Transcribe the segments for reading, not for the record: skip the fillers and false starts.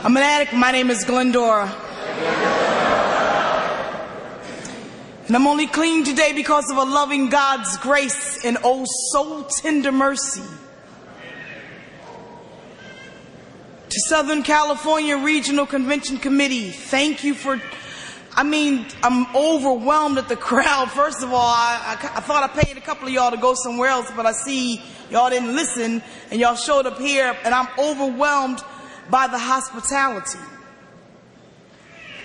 I'm an addict. My name is Glendora. And I'm only clean today because of a loving God's grace and oh so tender mercy. To Southern California Regional Convention Committee, thank you for, I'm overwhelmed at the crowd. First of all, I thought I paid a couple of y'all to go somewhere else, but I see y'all didn't listen and y'all showed up here, and I'm overwhelmed by the hospitality.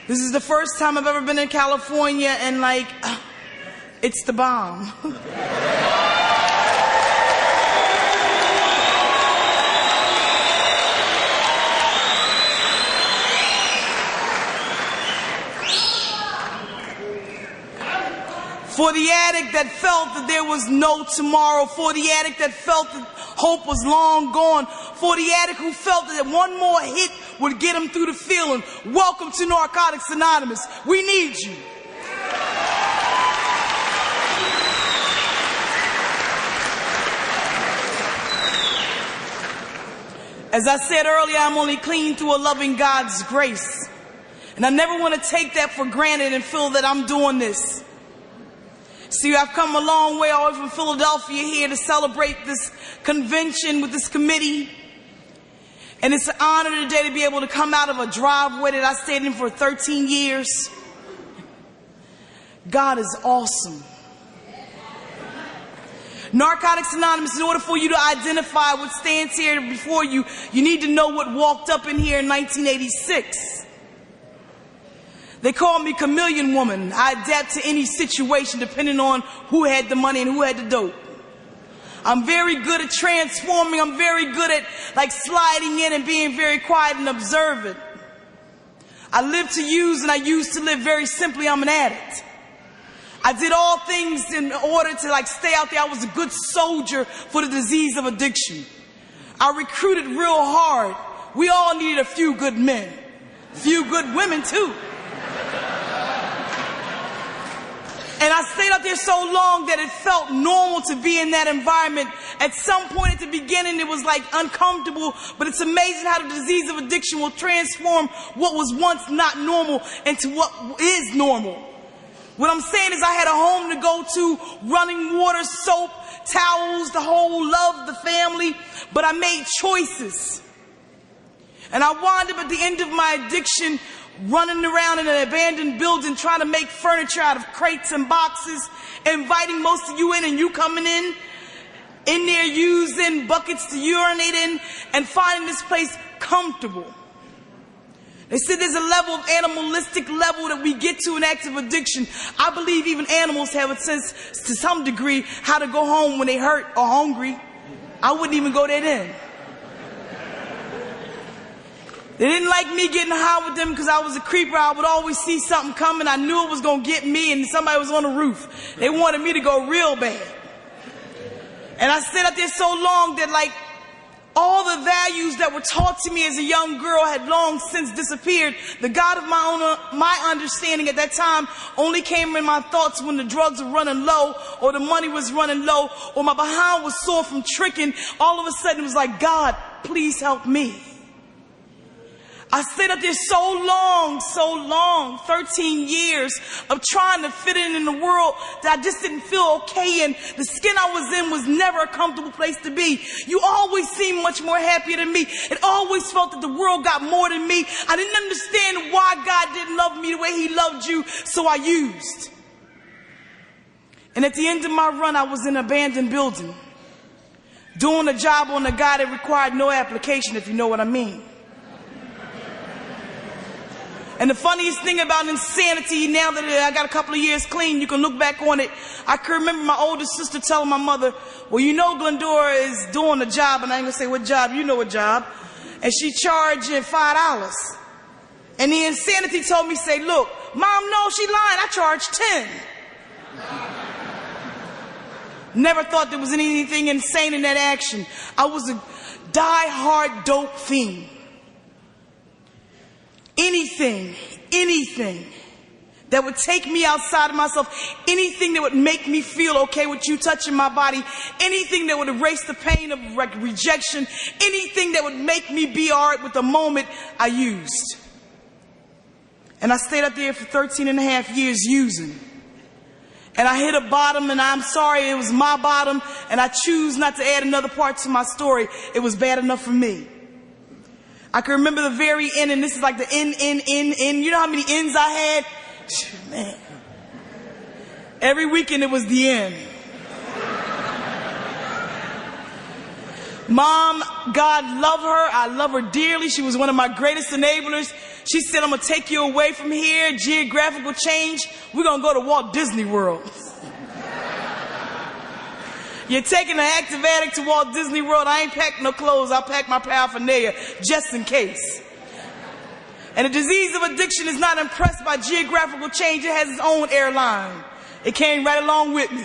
This is the first time I've ever been in California, and it's the bomb. For the addict that felt that there was no tomorrow, for the addict that felt that hope was long gone, for the addict who felt that one more hit would get him through the feeling, welcome to Narcotics Anonymous. We need you. As I said earlier, I'm only clean through a loving God's grace. And I never want to take that for granted and feel that I'm doing this. See, I've come a long way all the way from Philadelphia here to celebrate this convention with this committee. And it's an honor today to be able to come out of a driveway that I stayed in for 13 years. God is awesome. Narcotics Anonymous, in order for you to identify what stands here before you, you need to know what walked up in here in 1986. They call me Chameleon Woman. I adapt to any situation depending on who had the money and who had the dope. I'm very good at transforming. I'm very good at sliding in and being very quiet and observant. I live to use and I used to live very simply. I'm an addict. I did all things in order to stay out there. I was a good soldier for the disease of addiction. I recruited real hard. We all needed a few good men. A few good women too. And I stayed out there so long that it felt normal to be in that environment. At some point at the beginning, it was uncomfortable, but it's amazing how the disease of addiction will transform what was once not normal into what is normal. What I'm saying is I had a home to go to, running water, soap, towels, the whole love, the family, but I made choices. And I wound up at the end of my addiction running around in an abandoned building trying to make furniture out of crates and boxes, inviting most of you in and you coming in there using buckets to urinate in and finding this place comfortable. They said there's a level of animalistic level that we get to in active addiction. I believe even animals have a sense to some degree how to go home when they hurt or hungry. I wouldn't even go there then. They didn't like me getting high with them because I was a creeper. I would always see something coming. I knew it was going to get me, and somebody was on the roof. They wanted me to go real bad. And I stayed out there so long that all the values that were taught to me as a young girl had long since disappeared. The God of my understanding at that time only came in my thoughts when the drugs were running low, or the money was running low, or my behind was sore from tricking. All of a sudden it was like, God, please help me. I stayed up there so long, 13 years of trying to fit in the world that I just didn't feel okay, and the skin I was in was never a comfortable place to be. You always seemed much more happier than me. It always felt that the world got more than me. I didn't understand why God didn't love me the way He loved you, so I used. And at the end of my run, I was in an abandoned building, doing a job on a guy that required no application, if you know what I mean. And the funniest thing about insanity, now that I got a couple of years clean, you can look back on it. I can remember my older sister telling my mother, well, you know Glendora is doing a job, and I ain't gonna say what job, you know what job, and she charging $5. And the insanity told me, say, look, Mom, no, she lying, I charge 10. Never thought there was anything insane in that action. I was a die-hard dope fiend. Anything that would take me outside of myself, anything that would make me feel okay with you touching my body, anything that would erase the pain of rejection, anything that would make me be all right with the moment, I used. And I stayed up there for 13 and a half years using. And I hit a bottom, and I'm sorry, it was my bottom, and I choose not to add another part to my story. It was bad enough for me. I can remember the very end, and this is like the end. You know how many ends I had? Man. Every weekend it was the end. Mom, God love her. I love her dearly. She was one of my greatest enablers. She said, I'm going to take you away from here. Geographical change. We're going to go to Walt Disney World. You're taking an active addict to Walt Disney World. I ain't packed no clothes. I packed my paraphernalia just in case. And the disease of addiction is not impressed by geographical change. It has its own airline. It came right along with me.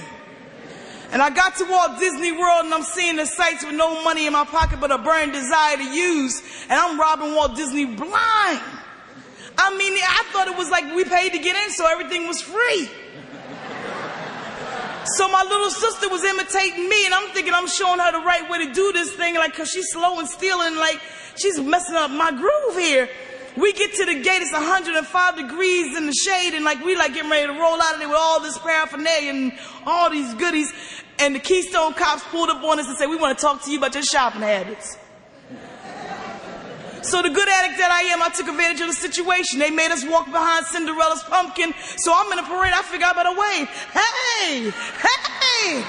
And I got to Walt Disney World, and I'm seeing the sights with no money in my pocket but a burning desire to use. And I'm robbing Walt Disney blind. I mean, I thought it was like we paid to get in, so everything was free. So my little sister was imitating me, and I'm thinking I'm showing her the right way to do this thing, like, cause she's slow and stealing, like, she's messing up my groove here. We get to the gate, it's 105 degrees in the shade, and like we like getting ready to roll out of there with all this paraphernalia and all these goodies. And the Keystone cops pulled up on us and said, we want to talk to you about your shopping habits. So the good addict that I am, I took advantage of the situation. They made us walk behind Cinderella's pumpkin. So I'm in a parade, I figure I better wave. Hey! Hey!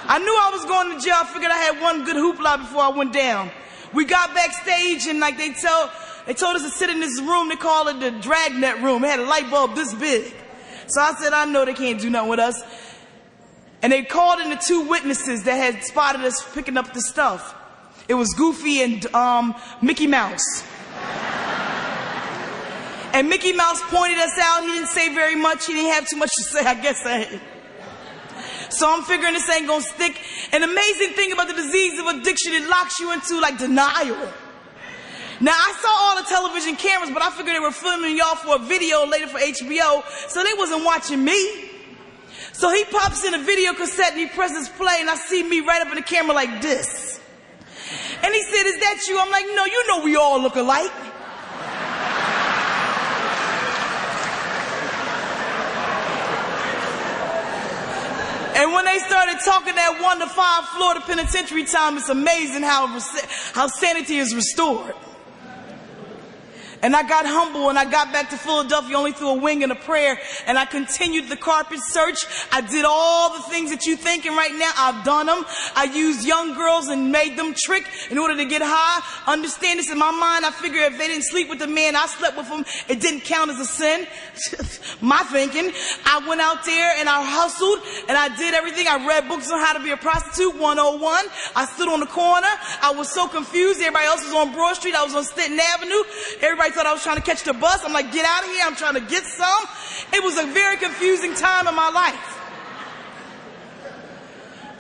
I knew I was going to jail. I figured I had one good hoopla before I went down. We got backstage, and like they told us to sit in this room. They call it the dragnet room. It had a light bulb this big. So I said, I know they can't do nothing with us. And they called in the two witnesses that had spotted us picking up the stuff. It was Goofy and Mickey Mouse. And Mickey Mouse pointed us out. He didn't say very much. He didn't have too much to say, I guess. So I'm figuring this ain't gonna stick. An amazing thing about the disease of addiction, it locks you into like denial. Now I saw all the television cameras, but I figured they were filming y'all for a video later for HBO, so they wasn't watching me. So he pops in a video cassette and he presses play, and I see me right up in the camera like this. And he said, is that you? I'm like, no, you know we all look alike. And when they started talking that 1 to 5 Florida penitentiary time, it's amazing how sanity is restored. And I got humble, and I got back to Philadelphia only through a wing and a prayer. And I continued the carpet search. I did all the things that you're thinking right now. I've done them. I used young girls and made them trick in order to get high. Understand this, in my mind, I figure if they didn't sleep with the man, I slept with them. It didn't count as a sin. My thinking. I went out there and I hustled and I did everything. I read books on how to be a prostitute, 101. I stood on the corner. I was so confused. Everybody else was on Broad Street. I was on Stanton Avenue. Everybody thought I was trying to catch the bus. I'm like, get out of here. I'm trying to get some. It was a very confusing time in my life.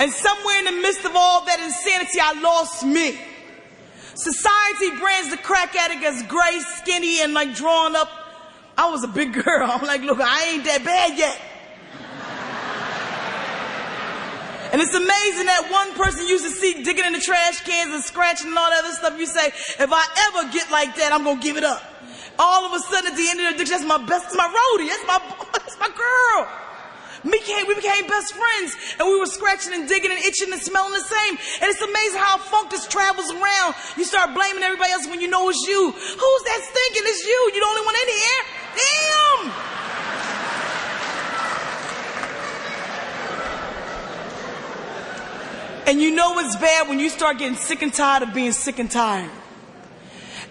And somewhere in the midst of all that insanity, I lost me. Society brands the crack addict as gray, skinny, and like drawn up. I was a big girl. I'm like, look, I ain't that bad yet. And it's amazing that one person used to see digging in the trash cans and scratching and all that other stuff. You say, if I ever get like that, I'm going to give it up. All of a sudden, at the end of the addiction, that's my best, that's my roadie, that's my girl. We became best friends, and we were scratching and digging and itching and smelling the same. And it's amazing how funk just travels around. You start blaming everybody else when you know it's you. Who's that stinking? It's you. You're the only one in here. Damn! And you know it's bad when you start getting sick and tired of being sick and tired.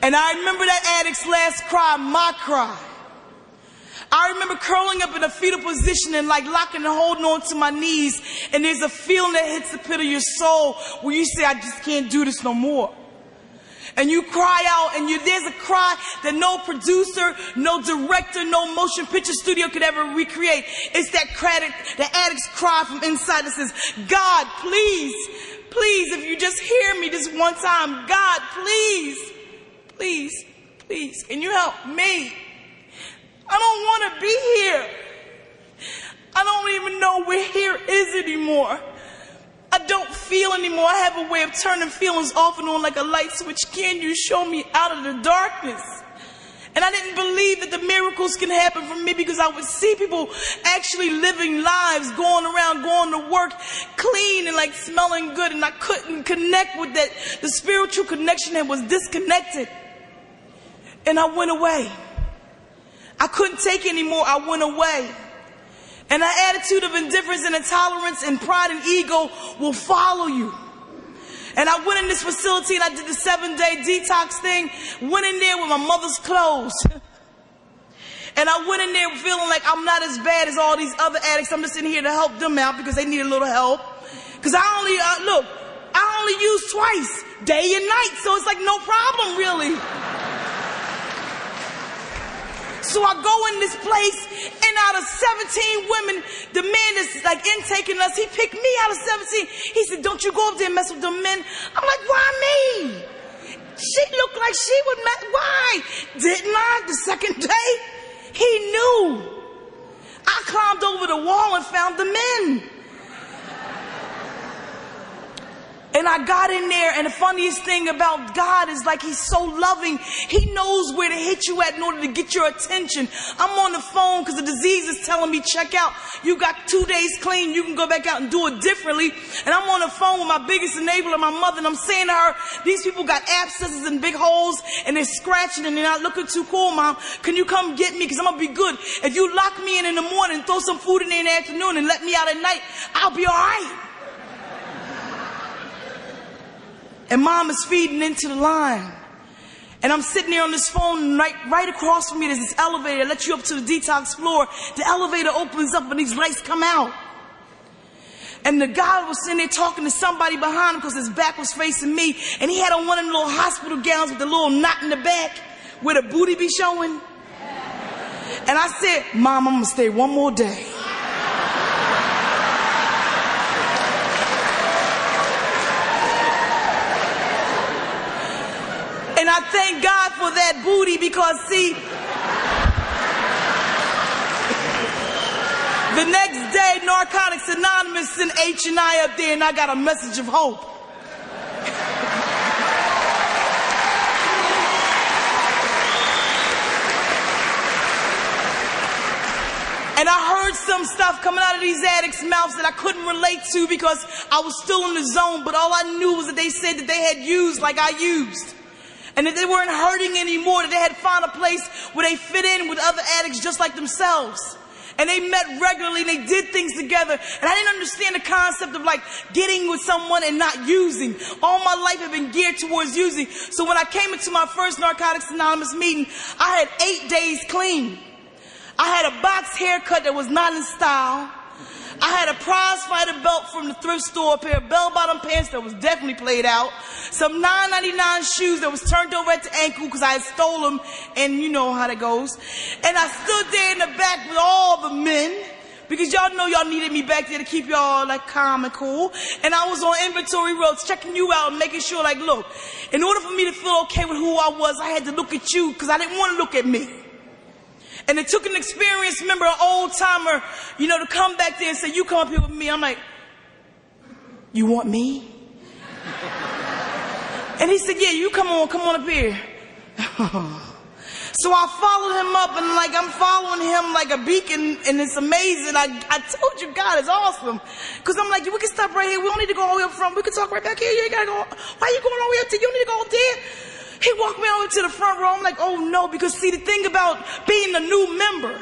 And I remember that addict's last cry, my cry. I remember curling up in a fetal position and like locking and holding on to my knees. And there's a feeling that hits the pit of your soul where you say, I just can't do this no more. And you cry out, and there's a cry that no producer, no director, no motion picture studio could ever recreate. It's that addict's cry from inside that says, God, please, please, if you just hear me this one time, God, please, please, please, can you help me? I don't want to be here. I don't even know where here is anymore. I don't feel anymore. I have a way of turning feelings off and on like a light switch. Can you show me out of the darkness? And I didn't believe that the miracles can happen for me because I would see people actually living lives, going around, going to work, clean and like smelling good. And I couldn't connect with that. The spiritual connection that was disconnected. And I went away. I couldn't take anymore. I went away. And an attitude of indifference and intolerance and pride and ego will follow you. And I went in this facility and I did the 7-day detox thing. Went in there with my mother's clothes. And I went in there feeling like I'm not as bad as all these other addicts. I'm just in here to help them out because they need a little help. Because I only use twice, day and night. So it's like no problem really. So I go in this place, and out of 17 women, the man that's like intaking us, he picked me out of 17. He said, don't you go up there and mess with them men. I'm like, why me? She looked like she would mess. Why? Didn't I? The second day, he knew. I climbed over the wall and found the men. And I got in there, and the funniest thing about God is like he's so loving. He knows where to hit you at in order to get your attention. I'm on the phone because the disease is telling me, check out. You got 2 days clean. You can go back out and do it differently. And I'm on the phone with my biggest enabler, my mother, and I'm saying to her, these people got abscesses and big holes, and they're scratching, and they're not looking too cool, Mom. Can you come get me? Because I'm going to be good. If you lock me in the morning, throw some food in there in the afternoon, and let me out at night, I'll be all right. And Mom is feeding into the line. And I'm sitting there on this phone, right across from me, there's this elevator that lets you up to the detox floor. The elevator opens up and these lights come out. And the guy was sitting there talking to somebody behind him because his back was facing me. And he had on one of the little hospital gowns with the little knot in the back where the booty be showing. And I said, Mom, I'm going to stay one more day. And I thank God for that booty because, see, the next day, Narcotics Anonymous sent H&I up there and I got a message of hope. And I heard some stuff coming out of these addicts' mouths that I couldn't relate to because I was still in the zone, but all I knew was that they said that they had used like I used. And that they weren't hurting anymore, that they had found a place where they fit in with other addicts just like themselves. And they met regularly and they did things together. And I didn't understand the concept of like getting with someone and not using. All my life had been geared towards using. So when I came into my first Narcotics Anonymous meeting, I had 8 days clean. I had a box haircut that was not in style. I had a prize fighter belt from the thrift store, a pair of bell-bottom pants that was definitely played out, some $9.99 shoes that was turned over at the ankle because I had stole them, and you know how that goes. And I stood there in the back with all the men because y'all know y'all needed me back there to keep y'all like calm and cool. And I was on inventory roads checking you out and making sure like, look, in order for me to feel okay with who I was, I had to look at you because I didn't want to look at me. And it took an experienced member, an old timer, you know, to come back there and say, you come up here with me. I'm like, you want me? And he said, yeah, you come on up here. So I followed him up and like I'm following him like a beacon and it's amazing. I told you God is awesome. Cause I'm like, we can stop right here. We don't need to go all the way up front. We can talk right back here. You ain't gotta go. Why are you going all the way up there? You don't need to go up there. He walked me over to the front row. I'm like, oh no, because see the thing about being a new member,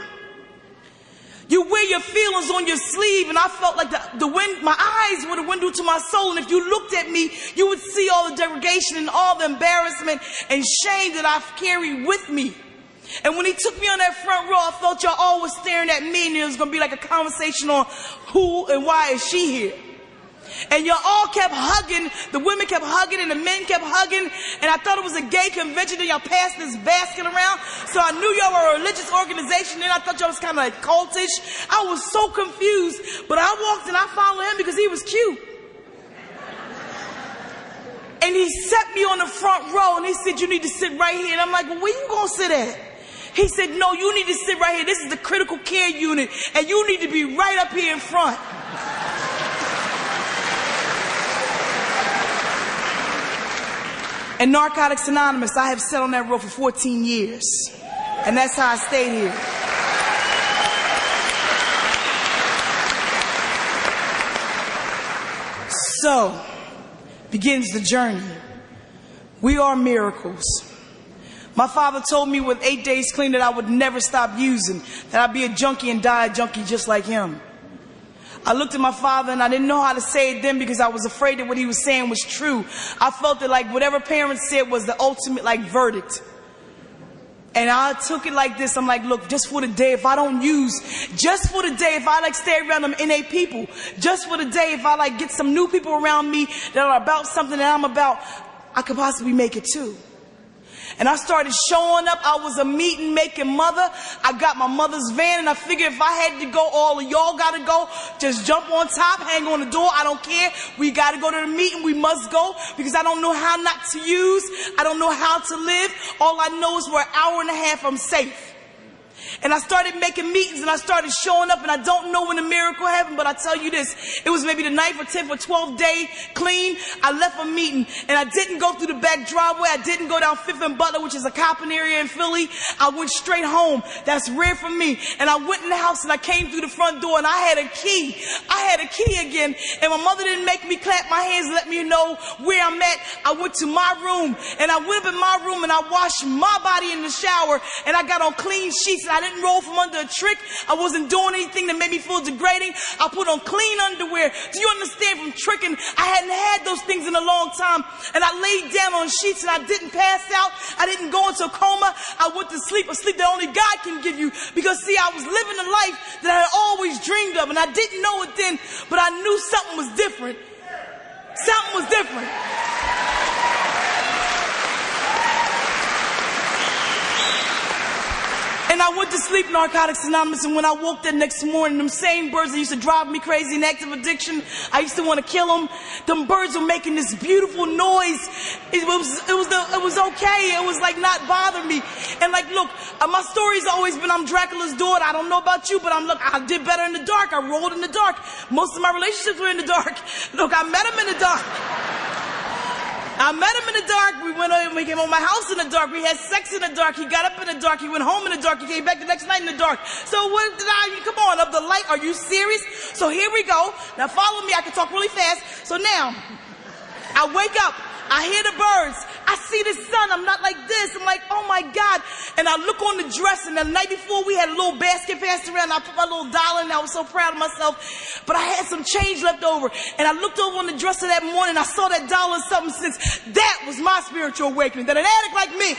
you wear your feelings on your sleeve, and I felt like the wind, my eyes were the window to my soul, and if you looked at me, you would see all the degradation and all the embarrassment and shame that I've carried with me. And when he took me on that front row, I felt y'all all was staring at me, and it was going to be like a conversation on who and why is she here. And y'all all kept hugging, the women kept hugging and the men kept hugging, and I thought it was a gay convention, and y'all passed this basket around, so I knew y'all were a religious organization, and I thought y'all was kind of like cultish. I was so confused, but I walked and I followed him because he was cute. And he set me on the front row, and he said, you need to sit right here. And I'm like, well, where you gonna sit at? He said, no, you need to sit right here. This is the critical care unit, and you need to be right up here in front. And Narcotics Anonymous, I have sat on that road for 14 years. And that's how I stayed here. So, begins the journey. We are miracles. My father told me with 8 days clean that I would never stop using, that I'd be a junkie and die a junkie just like him. I looked at my father and I didn't know how to say it then because I was afraid that what he was saying was true. I felt that like whatever parents said was the ultimate like verdict. And I took it like this. I'm like, look, just for the day, if I don't use, just for the day, if I like stay around them NA people, just for the day, if I like get some new people around me that are about something that I'm about, I could possibly make it too. And I started showing up. I was a meeting making mother. I got my mother's van and I figured if I had to go, all of y'all got to go. Just jump on top, hang on the door. I don't care. We got to go to the meeting. We must go because I don't know how not to use. I don't know how to live. All I know is for an hour and a half I'm safe. And I started making meetings and I started showing up and I don't know when the miracle happened, but I tell you this, it was maybe the 9th or 10th or 12th day clean. I left a meeting and I didn't go through the back driveway. I didn't go down 5th and Butler, which is a copping area in Philly. I went straight home. That's rare for me. And I went in the house and I came through the front door and I had a key. I had a key again and my mother didn't make me clap my hands and let me know where I'm at. I went to my room and I went up in my room and I washed my body in the shower and I got on clean sheets and I didn't roll from under a trick. I wasn't doing anything that made me feel degrading. I put on clean underwear. Do you understand? From tricking, I hadn't had those things in a long time. And I laid down on sheets and I didn't pass out. I didn't go into a coma. I went to sleep, a sleep that only God can give you. Because see, I was living a life that I had always dreamed of and I didn't know it then, but I knew something was different. Something was different. And I went to sleep, Narcotics Anonymous, and when I woke that next morning, them same birds that used to drive me crazy in active addiction, I used to want to kill them. Them birds were making this beautiful noise. It was okay. It was like not bothering me. And like, look, my story's always been I'm Dracula's daughter. I don't know about you, but I did better in the dark. I rolled in the dark. Most of my relationships were in the dark. Look, I met him in the dark. I met him in the dark. We came on my house in the dark. We had sex in the dark. He got up in the dark. He went home in the dark. He came back the next night in the dark. So come on, up the light. Are you serious? So here we go. Now follow me. I can talk really fast. So now, I wake up. I hear the birds. I see the sun. I'm not like this. I'm like, oh my God. And I look on the dress. And the night before we had a little basket passed around. And I put my little dollar in. I was so proud of myself. But I had some change left over. And I looked over on the dresser that morning. I saw that dollar and something since. That was my spiritual awakening. That an addict like me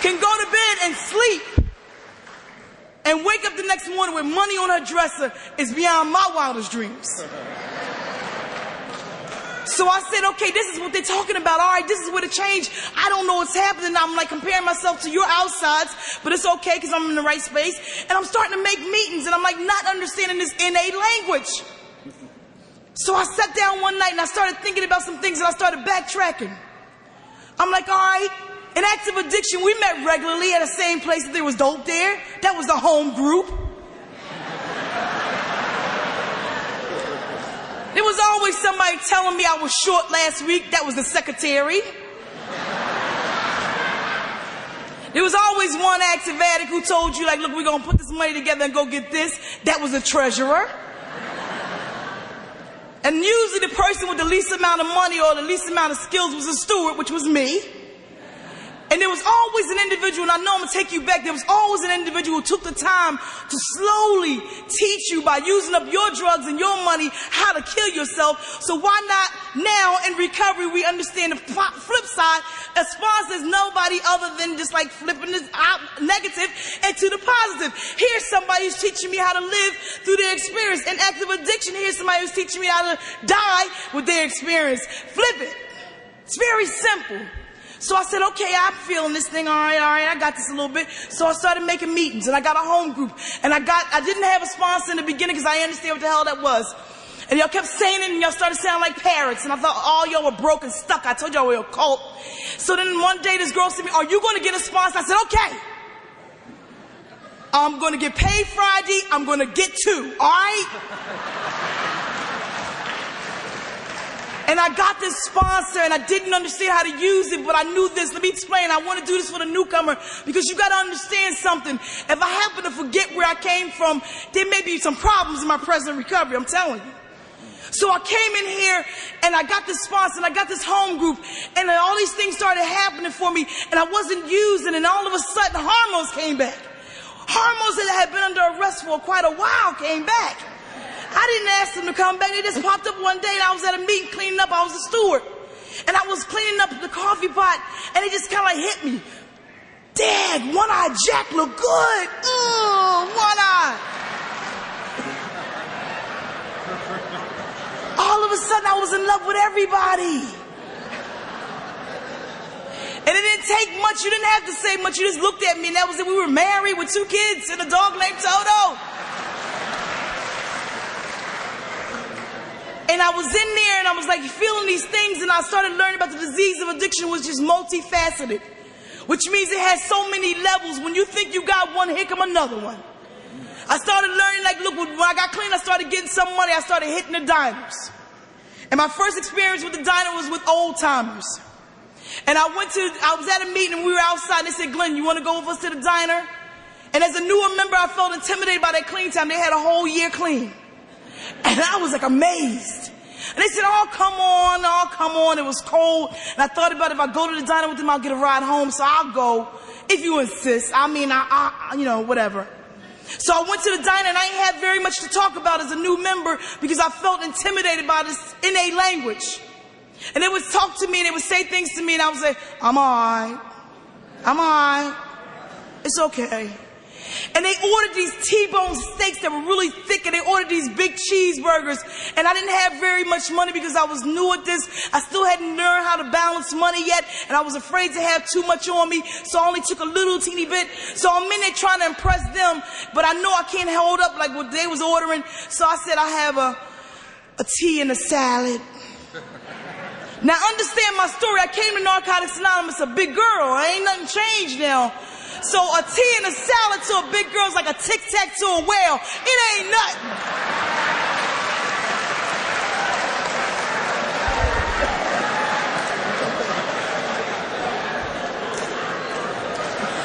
can go to bed and sleep and wake up the next morning with money on her dresser is beyond my wildest dreams. So I said, okay, this is what they're talking about. All right, this is where the change. I don't know what's happening. I'm like comparing myself to your outsides, but it's okay because I'm in the right space. And I'm starting to make meetings and I'm like not understanding this innate language. So I sat down one night and I started thinking about some things and I started backtracking. I'm like, all right, in active addiction, we met regularly at the same place that there was dope there. That was the home group. There was always somebody telling me I was short last week. That was the secretary. There was always one active addict who told you, like, look, we're going to put this money together and go get this. That was the treasurer. And usually the person with the least amount of money or the least amount of skills was a steward, which was me. And there was always an individual, and I know I'm going to take you back, there was always an individual who took the time to slowly teach you by using up your drugs and your money how to kill yourself. So why not now in recovery we understand the flip side as far as there's nobody other than just like flipping this out negative into the positive. Here's somebody who's teaching me how to live through their experience. In active addiction, here's somebody who's teaching me how to die with their experience. Flip it. It's very simple. So I said, okay, I'm feeling this thing. All right, I got this a little bit. So I started making meetings and I got a home group and I didn't have a sponsor in the beginning because I understand what the hell that was. And y'all kept saying it, and y'all started sounding like parrots. And I thought all y'all were broke and stuck. I told y'all we were a cult. So then one day this girl said to me, are you going to get a sponsor? I said, okay. I'm going to get paid Friday. I'm going to get 2. All right? And I got this sponsor, and I didn't understand how to use it, but I knew this. Let me explain. I want to do this for the newcomer, because you got to understand something. If I happen to forget where I came from, there may be some problems in my present recovery, I'm telling you. So I came in here, and I got this sponsor, and I got this home group, and then all these things started happening for me, and I wasn't using, and all of a sudden, hormones came back. Hormones that had been under arrest for quite a while came back. I didn't ask them to come back. They just popped up one day, and I was at a meeting cleaning up. I was a steward. And I was cleaning up the coffee pot, and it just kind of like hit me. Dad, one-eyed Jack look good. One-eye. All of a sudden, I was in love with everybody. And it didn't take much. You didn't have to say much. You just looked at me, and that was it. We were married with 2 kids and a dog named Toto. And I was in there, and I was like feeling these things, and I started learning about the disease of addiction, which is multifaceted, which means it has so many levels. When you think you got one, here come another one. I started learning, like, look, when I got clean, I started getting some money. I started hitting the diners. And my first experience with the diner was with old timers. And I was at a meeting, and we were outside, and they said, Glenn, you want to go with us to the diner? And as a newer member, I felt intimidated by that clean time. They had a whole year clean. And I was like amazed. And they said, oh, come on. It was cold. And I thought about if I go to the diner with them, I'll get a ride home. So I'll go if you insist. I mean, whatever. So I went to the diner, and I ain't had very much to talk about as a new member because I felt intimidated by this innate language. And they would talk to me, and they would say things to me, and I would say, I'm all right. It's okay. And they ordered these T-bone steaks that were really thick, and they ordered these big cheeseburgers. And I didn't have very much money because I was new at this. I still hadn't learned how to balance money yet, and I was afraid to have too much on me, so I only took a little teeny bit. So I'm in there trying to impress them, but I know I can't hold up like what they was ordering. So I said, I have a tea and a salad. Now understand my story. I came to Narcotics Anonymous a big girl. Ain't nothing changed now. So a tea and a salad to a big girl is like a tic-tac to a whale. It ain't nothing.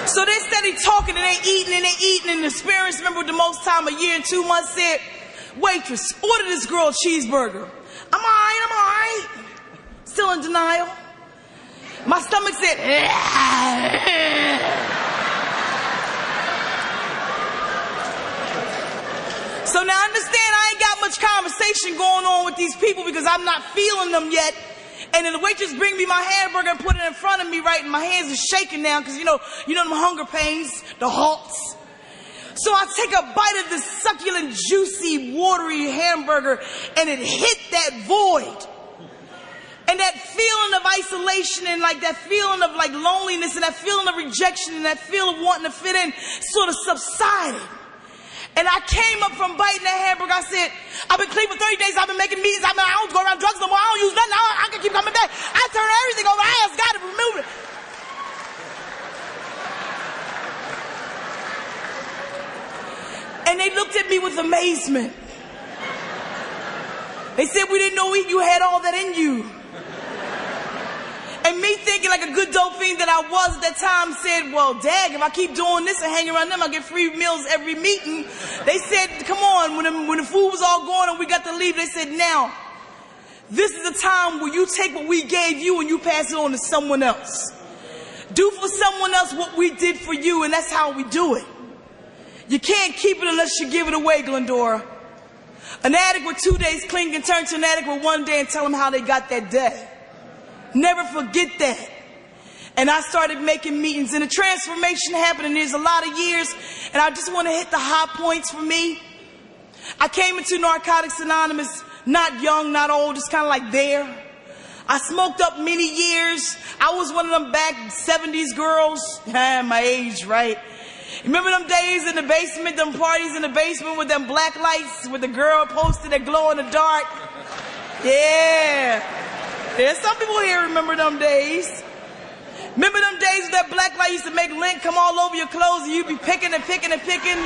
So they steady talking, and they eating, and the experienced member with the most time, a year and 2 months, said, waitress, order this girl a cheeseburger. I'm all right. Still in denial. My stomach said, So now understand, I ain't got much conversation going on with these people because I'm not feeling them yet. And then the waitress bring me my hamburger and put it in front of me, right? And my hands are shaking now because, you know them hunger pains, the halts. So I take a bite of this succulent, juicy, watery hamburger, and it hit that void. And that feeling of isolation, and like that feeling of like loneliness, and that feeling of rejection, and that feeling of wanting to fit in sort of subsided. And I came up from biting that hamburger. I said, I've been clean for 30 days. I've been making meetings. I don't go around drugs no more. I don't use nothing. I can keep coming back. I turn everything over. I asked God to remove it. And they looked at me with amazement. They said, we didn't know you had all that in you. And me thinking like a good dope fiend that I was at that time said, well, dag, if I keep doing this and hanging around them, I get free meals every meeting. They said, come on, when the food was all gone and we got to leave, they said, now, this is the time where you take what we gave you and you pass it on to someone else. Do for someone else what we did for you, and that's how we do it. You can't keep it unless you give it away, Glendora. An addict with 2 days clean can turn to an addict with 1 day and tell them how they got that day. Never forget that. And I started making meetings, and the transformation happened, and there's a lot of years, and I just want to hit the high points for me. I came into Narcotics Anonymous, not young, not old, just kind of like there. I smoked up many years. I was one of them back 70s girls, my age, right? Remember them days in the basement, them parties in the basement with them black lights with the girl posted that glow in the dark? Yeah. There's some people here remember them days. Remember them days with that black light used to make lint come all over your clothes and you'd be picking and picking and picking?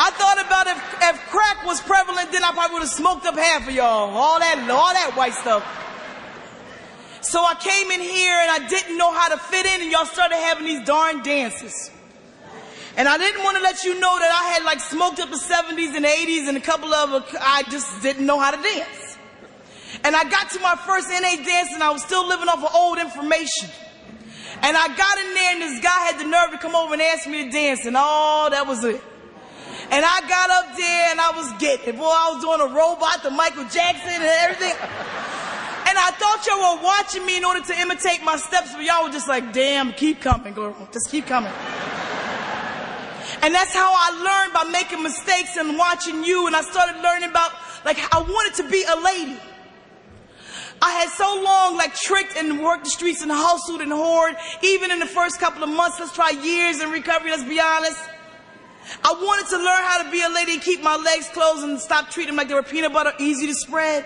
I thought about if crack was prevalent, then I probably would have smoked up half of y'all. All that white stuff. So I came in here and I didn't know how to fit in, and y'all started having these darn dances. And I didn't want to let you know that I had like smoked up the 70s and 80s and a couple of, I just didn't know how to dance. And I got to my first NA dance and I was still living off of old information. And I got in there and this guy had the nerve to come over and ask me to dance, and oh, that was it. And I got up there and I was getting it. Boy, I was doing a robot to Michael Jackson and everything. And I thought y'all were watching me in order to imitate my steps, but y'all were just like, damn, keep coming, girl. Just keep coming. And that's how I learned, by making mistakes and watching you. And I started learning about, like, I wanted to be a lady. I had so long, like, tricked and worked the streets and hustled and whored. Even in the first couple of months, let's try years in recovery, let's be honest. I wanted to learn how to be a lady and keep my legs closed and stop treating them like they were peanut butter, easy to spread.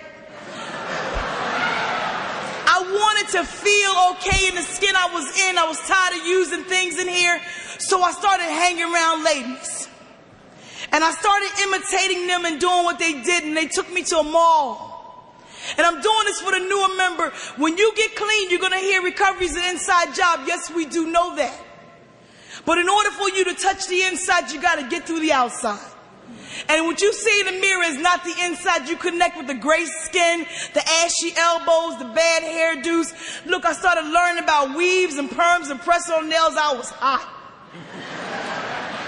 I wanted to feel okay in the skin I was in. I was tired of using things in here. So I started hanging around ladies. And I started imitating them and doing what they did. And they took me to a mall. And I'm doing this for the newer member. When you get clean, you're going to hear recovery is an inside job. Yes, we do know that. But in order for you to touch the inside, you got to get through the outside. And what you see in the mirror is not the inside. You connect with the gray skin, the ashy elbows, the bad hairdos. Look, I started learning about weaves and perms and press-on nails. I was hot.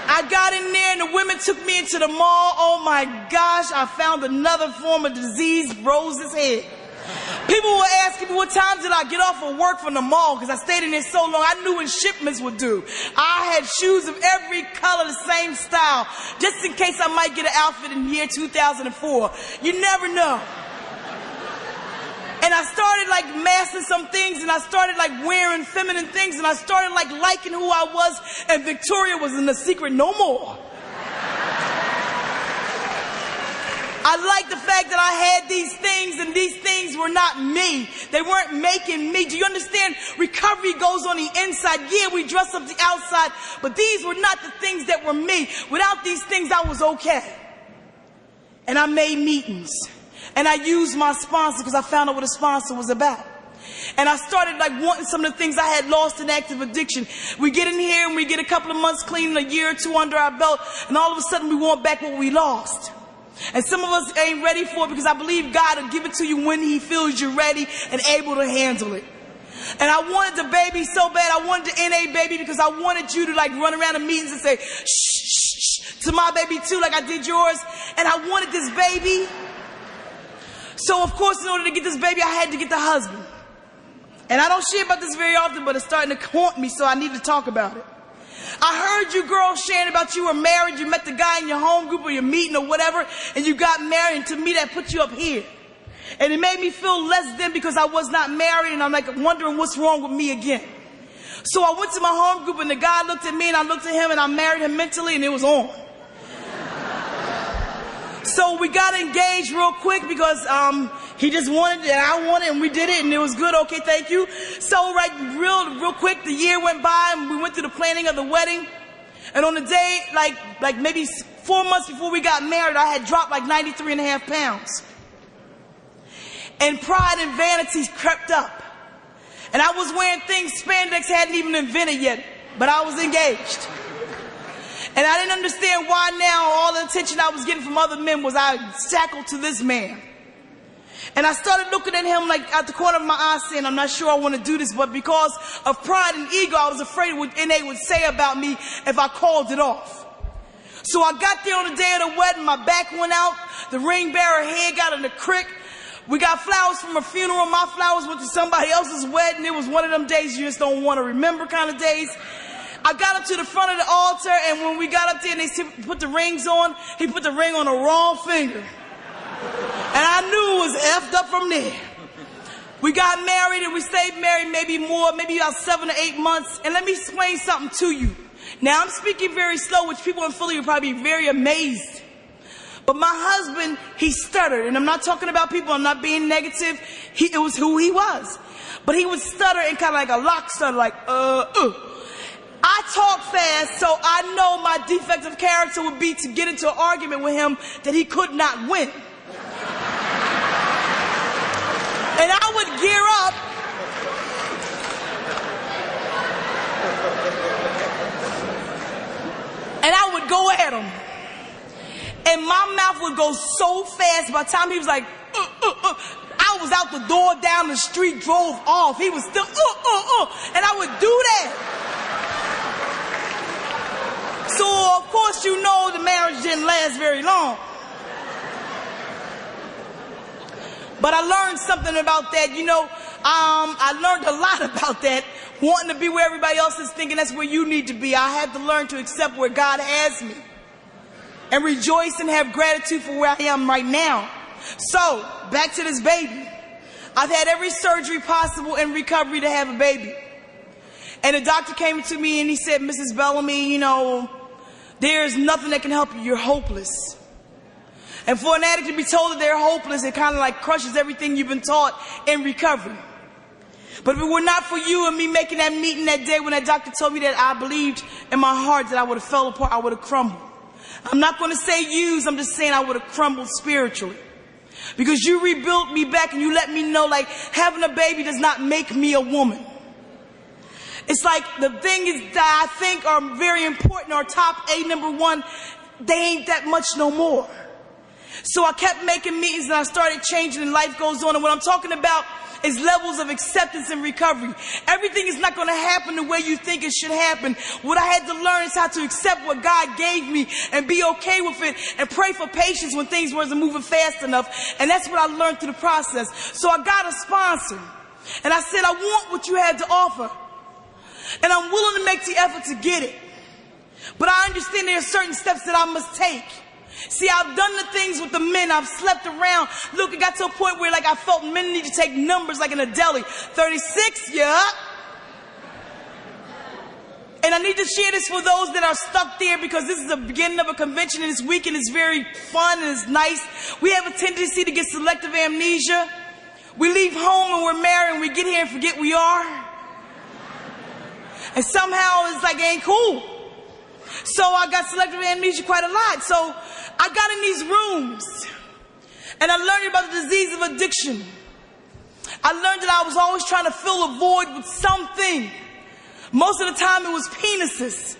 I got in there and the women took me into the mall. Oh my gosh, I found another form of disease rose its head. People were asking me what time did I get off of work from the mall, because I stayed in there so long. I knew when shipments would do. I had shoes of every color, the same style, just in case I might get an outfit in the year 2004. You never know. And I started like mastering some things, and I started like wearing feminine things, and I started like liking who I was, and Victoria was in the secret no more. I liked the fact that I had these things, and these things were not me. They weren't making me. Do you understand? Recovery goes on the inside. Yeah, we dress up the outside, but these were not the things that were me. Without these things, I was okay. And I made meetings. And I used my sponsor because I found out what a sponsor was about. And I started like wanting some of the things I had lost in active addiction. We get in here and we get a couple of months clean, a year or two under our belt, and all of a sudden we want back what we lost. And some of us ain't ready for it, because I believe God will give it to you when He feels you're ready and able to handle it. And I wanted the baby so bad. I wanted the NA baby because I wanted you to like run around in meetings and say, shh, shh, shh, to my baby too, like I did yours. And I wanted this baby. So of course, in order to get this baby, I had to get the husband. And I don't share about this very often, but it's starting to haunt me, so I need to talk about it. I heard you girls sharing about you were married, you met the guy in your home group or your meeting or whatever, and you got married, and to me that put you up here. And it made me feel less than because I was not married, and I'm like wondering what's wrong with me again. So I went to my home group, and the guy looked at me, and I looked at him, and I married him mentally, and it was on. So we got engaged real quick because he just wanted it, and I wanted it, and we did it, and it was good. Okay, thank you. So real quick, the year went by, and we went through the planning of the wedding. And on the day, like maybe 4 months before we got married, I had dropped like 93.5 pounds. And pride and vanity crept up. And I was wearing things spandex hadn't even invented yet, but I was engaged. And I didn't understand why now all the attention I was getting from other men was I shackled to this man. And I started looking at him like out the corner of my eye saying, I'm not sure I want to do this, but because of pride and ego, I was afraid of what NA would say about me if I called it off. So I got there on the day of the wedding, my back went out, the ring bearer head got in the crick. We got flowers from a funeral, my flowers went to somebody else's wedding. It was one of them days you just don't want to remember kind of days. I got up to the front of the altar, and when we got up there and they put the rings on, he put the ring on the wrong finger. And I knew it was effed up from there. We got married and we stayed married maybe more, maybe about 7 or 8 months. And let me explain something to you. Now, I'm speaking very slow, which people in Philly would probably be very amazed. But my husband, he stuttered. And I'm not talking about people, I'm not being negative. It was who he was. But he would stutter and kind of like a lock stutter, like, I talk fast, so I know my defect of character would be to get into an argument with him that he could not win. And I would gear up. And I would go at him. And my mouth would go so fast by the time he was like, I was out the door, down the street, drove off. He was still, and I would do that. So, of course, you know the marriage didn't last very long. But I learned something about that. You know, I learned a lot about that. Wanting to be where everybody else is thinking that's where you need to be. I had to learn to accept where God has me. And rejoice and have gratitude for where I am right now. So, back to this baby. I've had every surgery possible in recovery to have a baby. And the doctor came to me and he said, Mrs. Bellamy, you know, there's nothing that can help you. You're hopeless. And for an addict to be told that they're hopeless, it kind of like crushes everything you've been taught in recovery. But if it were not for you and me making that meeting that day when that doctor told me that, I believed in my heart that I would have fell apart, I would have crumbled. I'm not going to say used, I'm just saying I would have crumbled spiritually. Because you rebuilt me back and you let me know, like, having a baby does not make me a woman. It's like the thing is that I think are very important, our top A, number one, they ain't that much no more. So I kept making meetings and I started changing and life goes on. And what I'm talking about is levels of acceptance and recovery. Everything is not going to happen the way you think it should happen. What I had to learn is how to accept what God gave me and be okay with it and pray for patience when things wasn't moving fast enough. And that's what I learned through the process. So I got a sponsor and I said, I want what you had to offer. And I'm willing to make the effort to get it. But I understand there are certain steps that I must take. See, I've done the things with the men. I've slept around. Look, it got to a point where like I felt men need to take numbers like in a deli. 36, yeah. And I need to share this for those that are stuck there because this is the beginning of a convention and it's week and it's very fun and it's nice. We have a tendency to get selective amnesia. We leave home and we're married and we get here and forget we are. And somehow it's like it ain't cool. So I got selective amnesia quite a lot. So I got in these rooms and I learned about the disease of addiction. I learned that I was always trying to fill a void with something. Most of the time it was penises.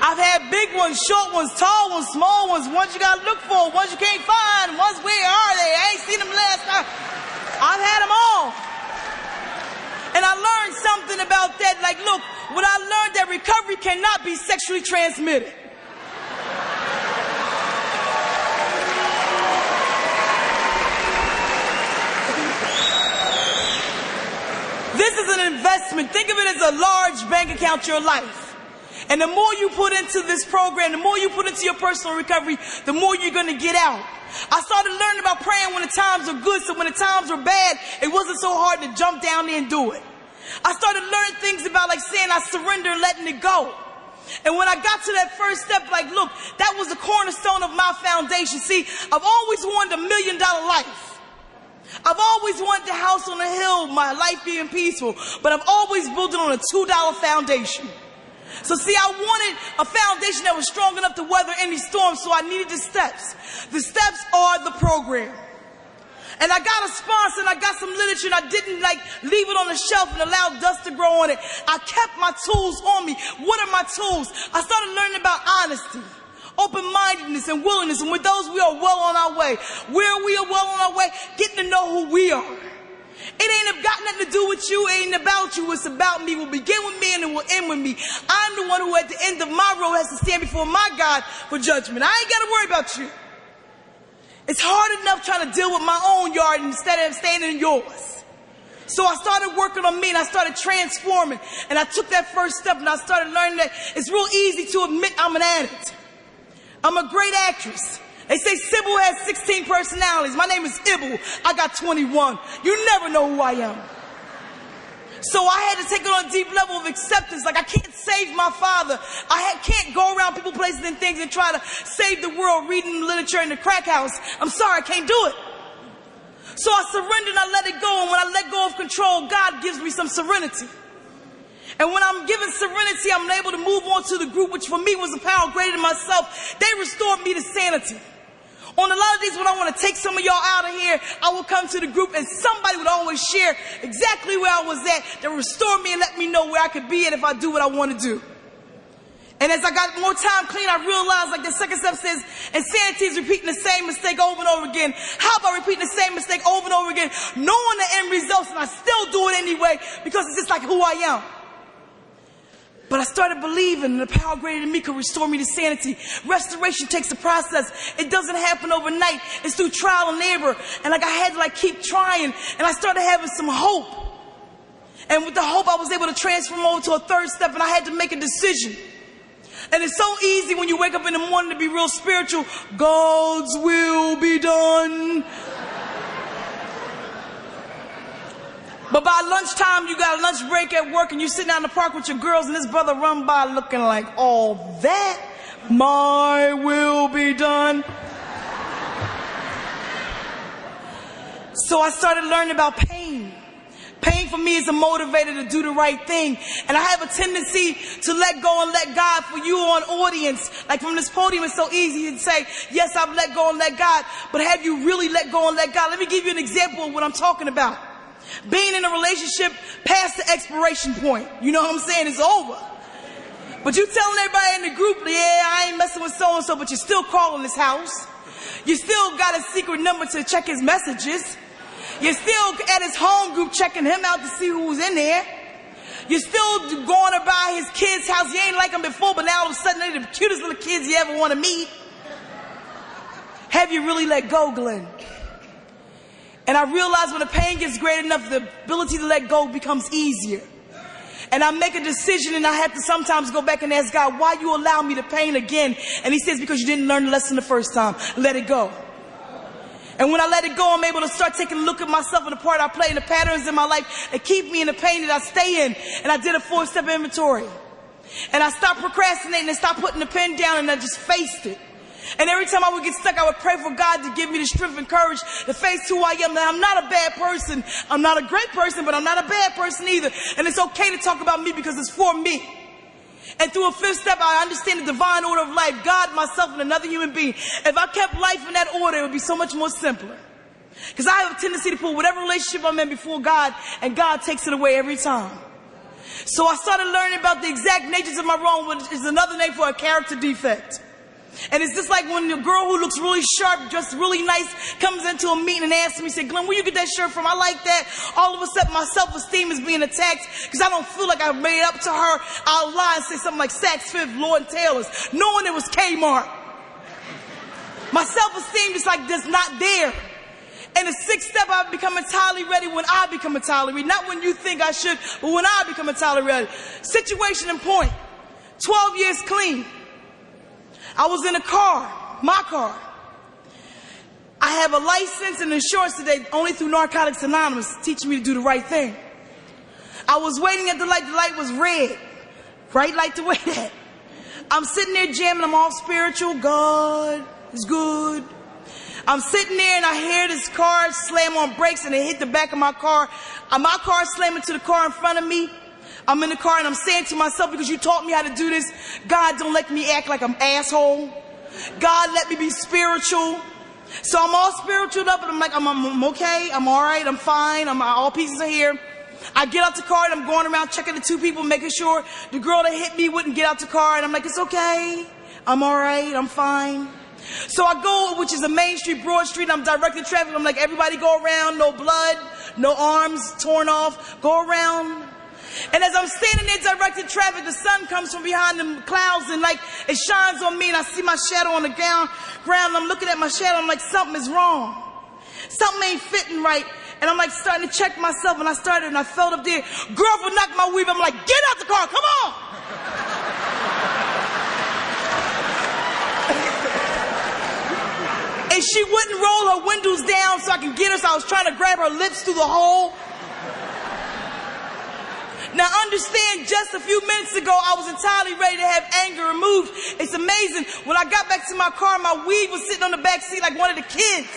I've had big ones, short ones, tall ones, small ones, ones you gotta look for, ones you can't find, ones where are they? I ain't seen them last time. I've had them all. And I learned something about that. Like, look, what I learned that recovery cannot be sexually transmitted. This is an investment. Think of it as a large bank account, your life. And the more you put into this program, the more you put into your personal recovery, the more you're going to get out. I started learning about praying when the times are good, so when the times were bad, it wasn't so hard to jump down there and do it. I started learning things about like saying I surrender and letting it go. And when I got to that first step, like, look, that was the cornerstone of my foundation. See, I've always wanted $1 million life. I've always wanted the house on the hill, my life being peaceful, but I've always built it on a $2 foundation. So see, I wanted a foundation that was strong enough to weather any storm, so I needed the steps. The steps are the program. And I got a sponsor and I got some literature and I didn't like leave it on the shelf and allow dust to grow on it. I kept my tools on me. What are my tools? I started learning about honesty, open-mindedness, and willingness. And with those, we are well on our way. Where we are well on our way, getting to know who we are. It ain't got nothing to do with you. It ain't about you. It's about me. It will begin with me and it will end with me. I'm the one who at the end of my road has to stand before my God for judgment. I ain't got to worry about you. It's hard enough trying to deal with my own yard instead of standing in yours. So I started working on me and I started transforming. And I took that first step and I started learning that it's real easy to admit I'm an addict. I'm a great actress. They say Sybil has 16 personalities. My name is Ibble. I got 21. You never know who I am. So I had to take it on a deep level of acceptance. Like, I can't save my father. Can't go around people, places, and things and try to save the world reading literature in the crack house. I'm sorry, I can't do it. So I surrendered and I let it go. And when I let go of control, God gives me some serenity. And when I'm given serenity, I'm able to move on to the group, which for me was a power greater than myself. They restored me to sanity. On a lot of days when I want to take some of y'all out of here, I will come to the group and somebody would always share exactly where I was at to restore me and let me know where I could be at if I do what I want to do. And as I got more time clean, I realized, like the second step says, insanity is repeating the same mistake over and over again. How about repeating the same mistake over and over again, knowing the end results, and I still do it anyway because it's just like who I am. But I started believing the power greater than me could restore me to sanity. Restoration takes a process. It doesn't happen overnight. It's through trial and error. And like I had to keep trying. And I started having some hope. And with the hope, I was able to transform over to a third step, and I had to make a decision. And it's so easy when you wake up in the morning to be real spiritual. God's will be done. But by lunchtime, you got a lunch break at work and you sit down in the park with your girls and this brother run by looking like, all that, my will be done. So I started learning about pain. Pain for me is a motivator to do the right thing. And I have a tendency to let go and let God. For you on audience, like from this podium, it's so easy to say, yes, I've let go and let God. But have you really let go and let God? Let me give you an example of what I'm talking about. Being in a relationship past the expiration point. You know what I'm saying? It's over. But you telling everybody in the group, yeah, I ain't messing with so-and-so, but you're still calling his house. You still got a secret number to check his messages. You're still at his home group checking him out to see who's in there. You're still going to buy his kid's house. You ain't like them before, but now all of a sudden they're the cutest little kids you ever want to meet. Have you really let go, Glenn? And I realize when the pain gets great enough, the ability to let go becomes easier. And I make a decision and I have to sometimes go back and ask God, why you allow me to pain again? And he says, because you didn't learn the lesson the first time. Let it go. And when I let it go, I'm able to start taking a look at myself and the part I play and the patterns in my life that keep me in the pain that I stay in. And I did a 4-step inventory. And I stopped procrastinating and stopped putting the pen down and I just faced it. And every time I would get stuck, I would pray for God to give me the strength and courage to face who I am. That I'm not a bad person. I'm not a great person, but I'm not a bad person either. And it's okay to talk about me because it's for me. And through a 5th step, I understand the divine order of life. God, myself, and another human being. If I kept life in that order, it would be so much more simpler. Because I have a tendency to put whatever relationship I'm in before God, and God takes it away every time. So I started learning about the exact natures of my wrong, which is another name for a character defect. And it's just like when the girl who looks really sharp, dressed really nice, comes into a meeting and asks me, say, Glenn, where you get that shirt from? I like that. All of a sudden, my self-esteem is being attacked because I don't feel like I've made up to her. I'll lie and say something like Saks Fifth, Lord & Taylor's, knowing it was Kmart. My self-esteem is like just not there. And the 6th step, I become entirely ready when I become entirely ready. Not when you think I should, but when I become entirely ready. Situation and point. 12 years clean. I was in a car, my car. I have a license and insurance today only through Narcotics Anonymous, teaching me to do the right thing. I was waiting at the light was red. Right light to wait at. I'm sitting there jamming, I'm all spiritual, God is good. I'm sitting there and I hear this car slam on brakes and it hit the back of my car. My car slammed into the car in front of me. I'm in the car and I'm saying to myself, because you taught me how to do this, God, don't let me act like I'm asshole. God, let me be spiritual. So I'm all spiritual up and I'm like, I'm okay, I'm all right, I'm fine, all pieces are here. I get out the car and I'm going around checking the 2 people, making sure the girl that hit me wouldn't get out the car. And I'm like, it's okay, I'm all right, I'm fine. So I go, which is a main street, Broad Street, and I'm directing traffic. I'm like, everybody go around, no blood, no arms torn off, go around. And as I'm standing there directing traffic, the sun comes from behind the clouds and like it shines on me and I see my shadow on the ground. I'm looking at my shadow. I'm like, something is wrong. Something ain't fitting right. And I'm like starting to check myself and I felt up there. Girlfriend knocked my weave. I'm like, get out the car. Come on. And she wouldn't roll her windows down so I can get her, so I was trying to grab her lips through the hole. Now understand, just a few minutes ago, I was entirely ready to have anger removed. It's amazing. When I got back to my car, my weed was sitting on the back seat like one of the kids.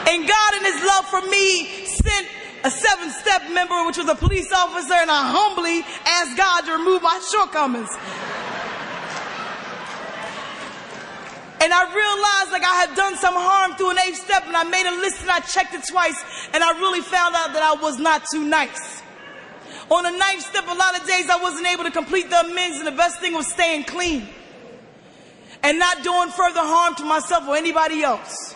And God in his love for me sent a 7-step member, which was a police officer, and I humbly asked God to remove my shortcomings. And I realized like I had done some harm through an 8th step, and I made a list and I checked it twice, and I really found out that I was not too nice. On the 9th step, a lot of days I wasn't able to complete the amends, and the best thing was staying clean and not doing further harm to myself or anybody else.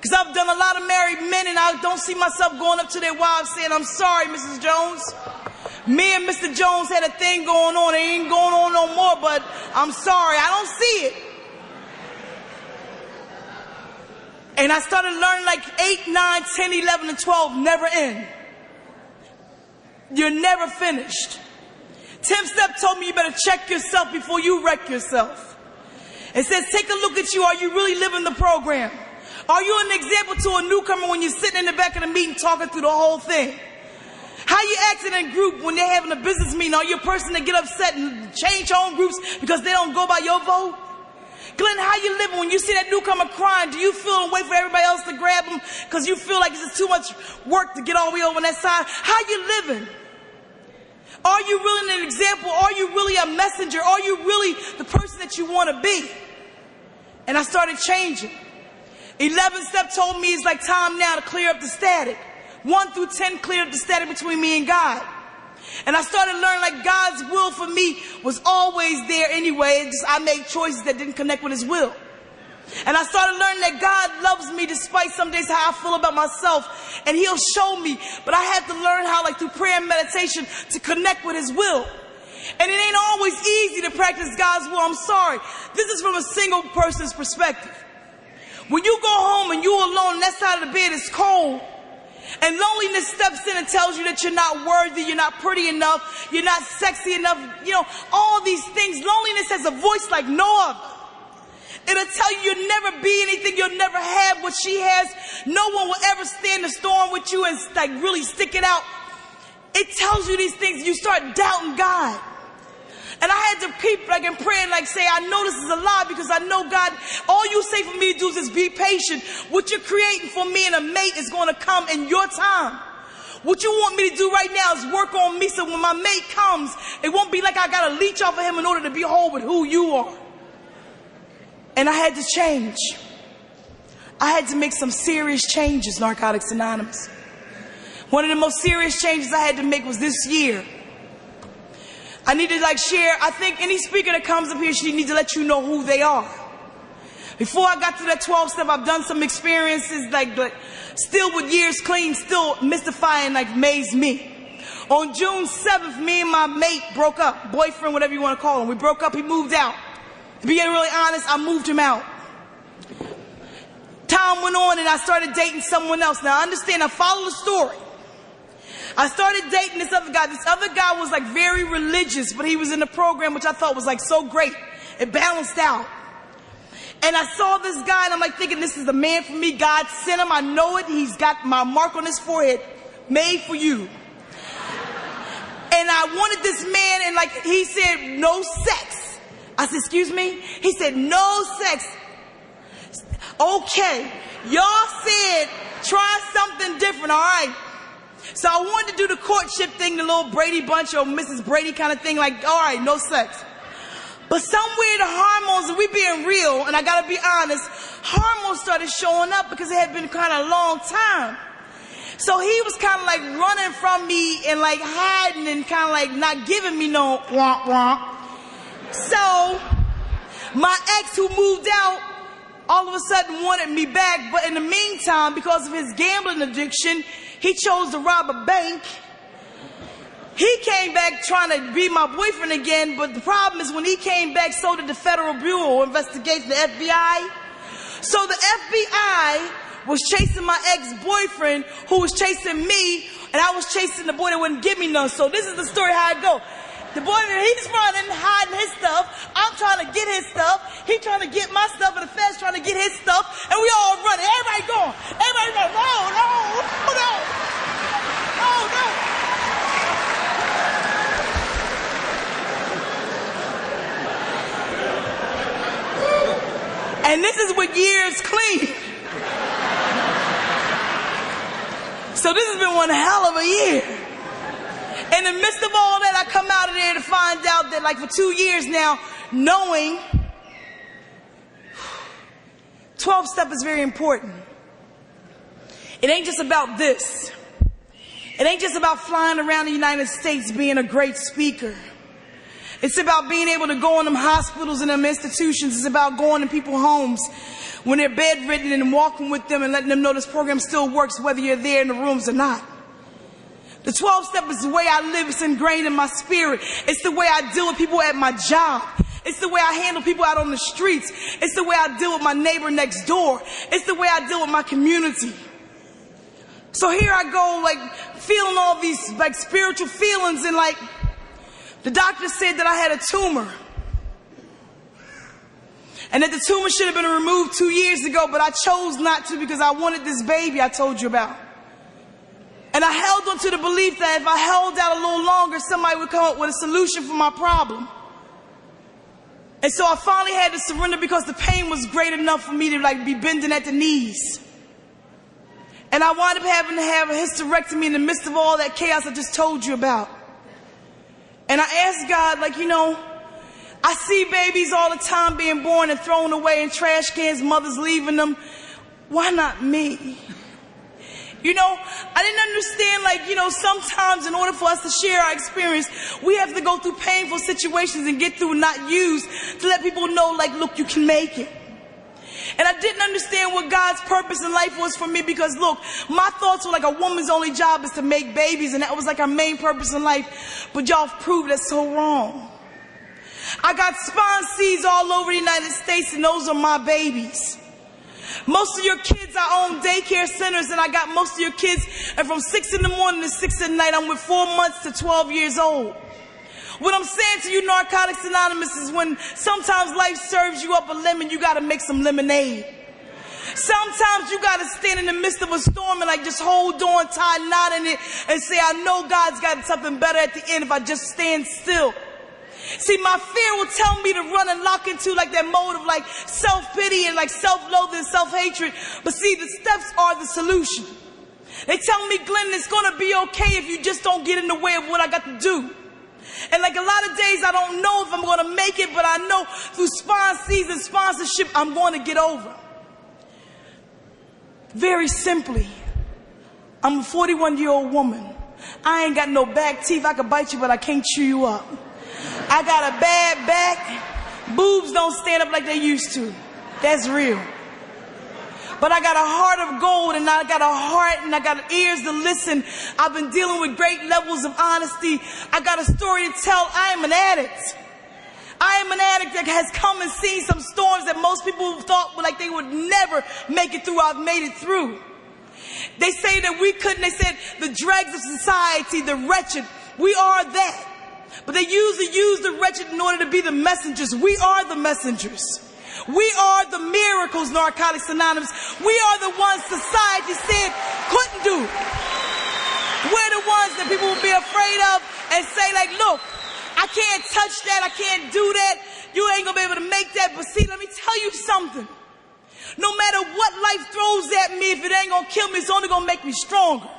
Because I've done a lot of married men, and I don't see myself going up to their wives saying, I'm sorry, Mrs. Jones. Me and Mr. Jones had a thing going on. It ain't going on no more, but I'm sorry. I don't see it. And I started learning like 8, 9, 10, 11, and 12 never end. You're never finished. 10th step told me you better check yourself before you wreck yourself. It says, take a look at you. Are you really living the program? Are you an example to a newcomer when you're sitting in the back of the meeting talking through the whole thing? How you acting in group when they're having a business meeting? Are you a person that get upset and change home groups because they don't go by your vote? Glenn, how you living when you see that newcomer crying? Do you feel and wait for everybody else to grab them because you feel like it's just too much work to get all the way over on that side? How you living? Are you really an example? Are you really a messenger? Are you really the person that you want to be? And I started changing. 11th step told me it's like time now to clear up the static. 1 through 10 cleared up the static between me and God. And I started learning like God's will for me was always there anyway. It's just I made choices that didn't connect with his will. And I started learning that God loves me despite some days how I feel about myself. And he'll show me. But I had to learn how, like through prayer and meditation, to connect with his will. And it ain't always easy to practice God's will. I'm sorry. This is from a single person's perspective. When you go home and you're alone and that side of the bed is cold, and loneliness steps in and tells you that you're not worthy, you're not pretty enough, you're not sexy enough, you know, all these things. Loneliness has a voice like no other. It'll tell you you'll never be anything, you'll never have what she has. No one will ever stand the storm with you and like really stick it out. It tells you these things. You start doubting God. And I had to peep like and pray and like say, I know this is a lie because I know God, all you say for me to do is just be patient. What you're creating for me and a mate is going to come in your time. What you want me to do right now is work on me so when my mate comes, it won't be like I got to leech off of him in order to be whole with who you are. And I had to change. I had to make some serious changes, Narcotics Anonymous. One of the most serious changes I had to make was this year. I need to like share, I think any speaker that comes up here, she needs to let you know who they are. Before I got to that 12 step, I've done some experiences like still with years clean, still mystifying, like amaze me. On June 7th, me and my mate broke up, boyfriend, whatever you want to call him. We broke up, he moved out. To be really honest, I moved him out. Time went on and I started dating someone else. Now understand, I follow the story. I started dating this other guy. This other guy was like very religious, but he was in the program, which I thought was like so great. It balanced out. And I saw this guy and I'm like thinking, this is the man for me. God sent him. I know it. He's got my mark on his forehead, made for you. And I wanted this man and like he said, no sex. I said, excuse me? He said, no sex. Okay. Y'all said, try something different. All right. So I wanted to do the courtship thing, the little Brady Bunch or Mrs. Brady kind of thing, like, all right, no sex. But somewhere the hormones, and we being real, and I gotta be honest, hormones started showing up because it had been kind of a long time. So he was kind of like running from me and like hiding and kind of like not giving me no womp womp. So my ex who moved out all of a sudden wanted me back, but in the meantime, because of his gambling addiction, he chose to rob a bank. He came back trying to be my boyfriend again, but the problem is when he came back, so did the Federal Bureau of Investigation, the FBI. So the FBI was chasing my ex-boyfriend who was chasing me, And I was chasing the boy that wouldn't give me none. So this is the story how it go. The boy, he's running, hiding his stuff. I'm trying to get his stuff. He trying to get my stuff, and the feds trying to get his stuff. And we all running. Everybody going. Everybody going, no, no, no, no, no. And this is with years clean. So this has been one hell of a year. In the midst of all that, I come out of there to find out that, like, for 2 years now, knowing 12-step is very important. It ain't just about this. It ain't just about flying around the United States being a great speaker. It's about being able to go in them hospitals and them institutions. It's about going in people's homes when they're bedridden and walking with them and letting them know this program still works whether you're there in the rooms or not. The 12-step is the way I live. It's ingrained in my spirit. It's the way I deal with people at my job. It's the way I handle people out on the streets. It's the way I deal with my neighbor next door. It's the way I deal with my community. So here I go, like, feeling all these, like, spiritual feelings, and, like, the doctor said that I had a tumor. And that the tumor should have been removed 2 years ago, but I chose not to because I wanted this baby I told you about. And I held on to the belief that if I held out a little longer, somebody would come up with a solution for my problem. And so I finally had to surrender because the pain was great enough for me to, like, be bending at the knees. And I wound up having to have a hysterectomy in the midst of all that chaos I just told you about. And I asked God, like, you know, I see babies all the time being born and thrown away in trash cans, mothers leaving them. Why not me? You know, I didn't understand, like, you know, sometimes in order for us to share our experience, we have to go through painful situations and get through and not use to let people know, like, look, you can make it. And I didn't understand what God's purpose in life was for me because, look, my thoughts were like a woman's only job is to make babies, and that was like our main purpose in life. But y'all have proved that's so wrong. I got sponsees all over the United States, and those are my babies. Most of your kids are own daycare centers, and I got most of your kids, and from 6 in the morning to 6 at night, I'm with 4 months to 12 years old. What I'm saying to you, Narcotics Anonymous, is when sometimes life serves you up a lemon, you got to make some lemonade. Sometimes you got to stand in the midst of a storm and, like, just hold on, tie a knot in it, and say, I know God's got something better at the end if I just stand still. See, my fear will tell me to run and lock into, like, that mode of, like, self-pity and, like, self-loathing and self-hatred. But see, the steps are the solution. They tell me, Glenn, it's going to be okay if you just don't get in the way of what I got to do. And, like, a lot of days I don't know if I'm going to make it, but I know through sponsees and sponsorship I'm going to get over. Very simply, I'm a 41-year-old woman. I ain't got no back teeth. I can bite you, but I can't chew you up. I got a bad back. Boobs don't stand up like they used to. That's real. But I got a heart of gold, and I got a heart, and I got ears to listen. I've been dealing with great levels of honesty. I got a story to tell. I am an addict. I am an addict that has come and seen some storms that most people thought like they would never make it through. I've made it through. They say that we couldn't. They said the dregs of society, the wretched. We are that. But they usually use the wretched in order to be the messengers. We are the messengers. We are the miracles, Narcotics Anonymous. We are the ones society said couldn't do. We're the ones that people will be afraid of and say, like, look, I can't touch that. I can't do that. You ain't going to be able to make that. But see, let me tell you something. No matter what life throws at me, if it ain't going to kill me, it's only going to make me stronger.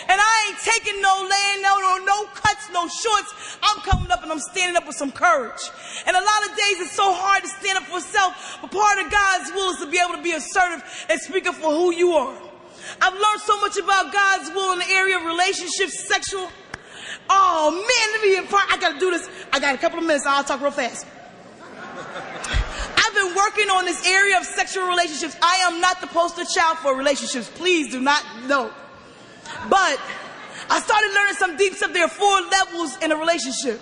And I ain't taking no laying, no cuts, no shorts. I'm coming up and I'm standing up with some courage. And a lot of days it's so hard to stand up for self, but part of God's will is to be able to be assertive and speak up for who you are. I've learned so much about God's will in the area of relationships, sexual. Oh man, I gotta do this. I got a couple of minutes, I'll talk real fast. I've been working on this area of sexual relationships. I am not the poster child for relationships. Please do not know. But I started learning some deep stuff. There are 4 levels in a relationship.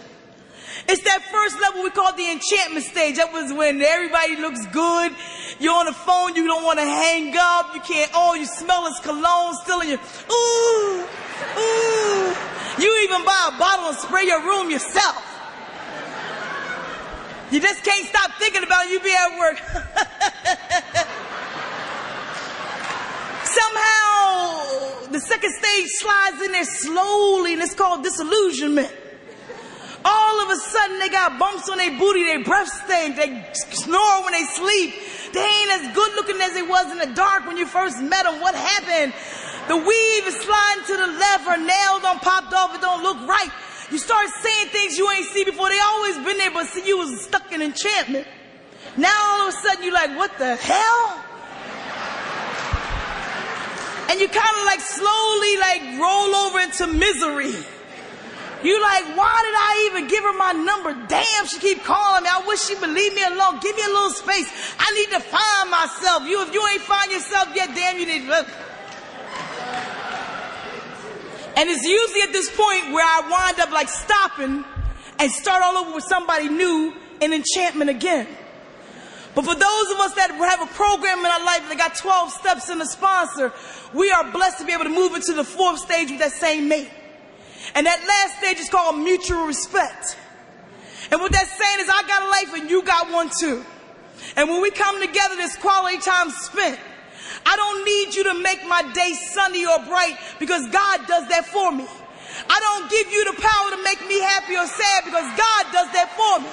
It's that first level we call the enchantment stage. That was when everybody looks good. You're on the phone. You don't want to hang up. You can't. Oh, you smell his cologne still in your. Ooh. Ooh. You even buy a bottle and spray your room yourself. You just can't stop thinking about it. You be at work. Somehow, the second stage slides in there slowly, and it's called disillusionment. All of a sudden, they got bumps on their booty, their breath stink, they snore when they sleep. They ain't as good looking as they was in the dark when you first met them. What happened? The weave is sliding to the left, her nail done popped off, it don't look right. You start saying things you ain't seen before. They always been there, but see, you was stuck in enchantment. Now all of a sudden, you like, what the hell? And you kind of like slowly like roll over into misery. You like, why did I even give her my number? Damn, she keep calling me. I wish she would leave me alone. Give me a little space. I need to find myself. If you ain't find yourself yet, damn, you need to look. And it's usually at this point where I wind up like stopping and start all over with somebody new in enchantment again. But for those of us that have a program in our life that got 12 steps and a sponsor, we are blessed to be able to move into the fourth stage with that same mate. And that last stage is called mutual respect. And what that's saying is I got a life and you got one too. And when we come together, there's quality time spent. I don't need you to make my day sunny or bright because God does that for me. I don't give you the power to make me happy or sad because God does that for me.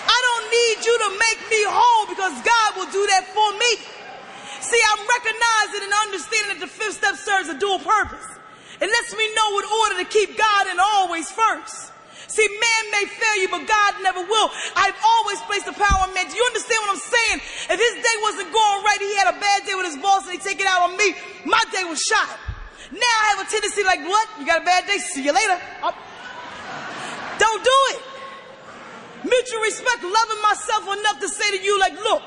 I don't need you to make me whole because God will do that for me. See, I'm recognizing and understanding that the fifth step serves a dual purpose. It lets me know in order to keep God in always first. See, man may fail you, but God never will. I've always placed the power on man. Do you understand what I'm saying? If his day wasn't going right, he had a bad day with his boss and he take it out on me, my day was shot. Now I have a tendency like, what? You got a bad day? See you later. Don't do it. Mutual respect, loving myself enough to say to you, like, look,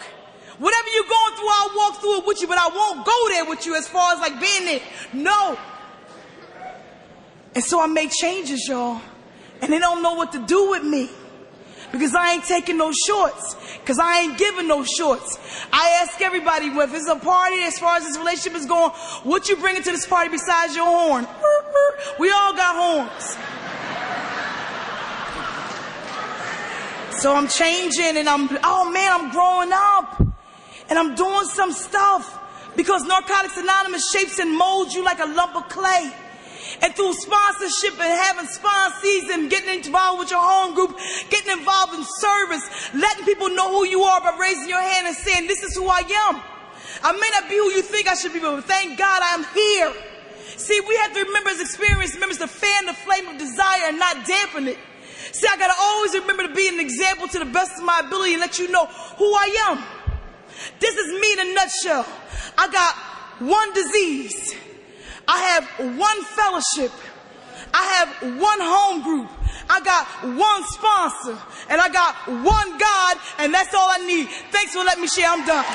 whatever you're going through, I'll walk through it with you, but I won't go there with you as far as like being there. No. And so I make changes, y'all. And they don't know what to do with me. Because I ain't taking no shorts. Because I ain't giving no shorts. I ask everybody, well, if it's a party, as far as this relationship is going, what you bringing to this party besides your horn? We all got horns. So I'm changing and I'm growing up. And I'm doing some stuff. Because Narcotics Anonymous shapes and molds you like a lump of clay. And through sponsorship and having sponsees and getting involved with your home group, getting involved in service, letting people know who you are by raising your hand and saying, this is who I am. I may not be who you think I should be, but thank God I'm here. See, we have to remember as experienced members to fan the flame of desire and not dampen it. See, I got to always remember to be an example to the best of my ability and let you know who I am. This is me in a nutshell. I got one disease. I have one fellowship. I have one home group. I got one sponsor. And I got one God. And that's all I need. Thanks for letting me share. I'm done.